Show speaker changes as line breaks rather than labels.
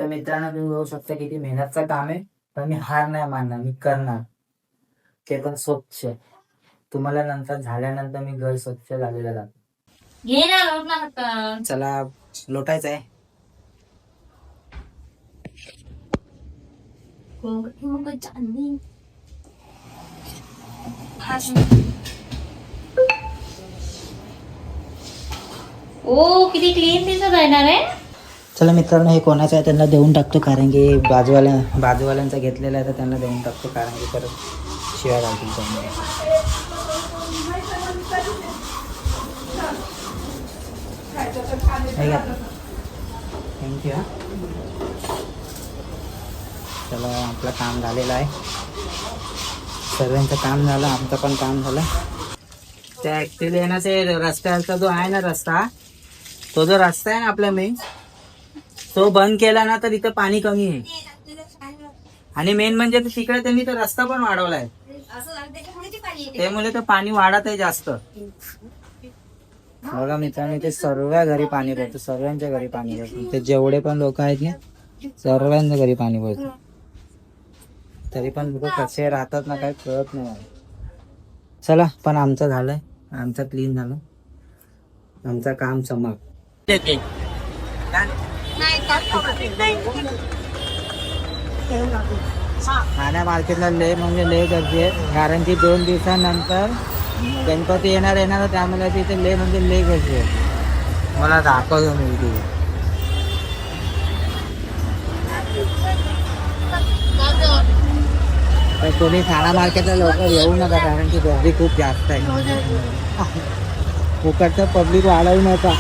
तर मित्रांनो तुम्ही बघू शकता किती मेहनतचं काम आहे, पण मी हार नाही मानणार, मी करणार ते पण स्वच्छ. तुम्हाला नंतर झाल्यानंतर मी घर स्वच्छ झालेलं दाखव.
घे ना लोट ना पटकन.
चला लोटायचं आहे.
ओ किती क्लीन दिसत आहे ना रे.
चला मित्रांनो हे कोणाचं आहे त्यांना देऊन टाकतो, कारण की बाजूवाल्यांचा घेतलेला आहे तर त्यांना देऊन टाकतो, कारण की परत शिवाय राहतील त्यामुळे. थँक्यू. चला आपलं काम झालेलं आहे, सर्वांचं काम झालं, आमचं पण काम झालं. त्या ऍक्च्युली आहे ना ते रस्त्याचा जो आहे ना रस्ता, तो जो रस्ता आहे ना आपला मेन, तो बंद केला ना तर इथं पाणी कमी आहे. आणि मेन म्हणजे तिकडे त्यांनी तो रस्ता पण वाढवलाय, त्यामुळे तर पाणी वाढत आहे जास्त. बघा मित्रांनो ते सर्व घरी पाणी भरतं, सर्वांच्या घरी पाणी भरतं, ते जेवढे पण लोक आहेत ना सर्वांच्या घरी पाणी भरतं. तरी पण लोक कसे राहतात ना काही कळत नाही मला. चला पण आमचं झालंय, आमचं क्लीन झालं, आमचं काम चमक. ठाण्या मार्केटला लय म्हणजे लय गर्दी आहे, कारण की 2 दिवसानंतर गणपती येणार ना, त्यामुळे तिथे लय म्हणजे लय गर्दी आहे. मला दाखवतो मी तिथे. कोणी ठाणा मार्केटला लवकर येऊ नका, कारण की गर्दी खूप जास्त आहे. फुकटचं पब्लिक वाढवू नका.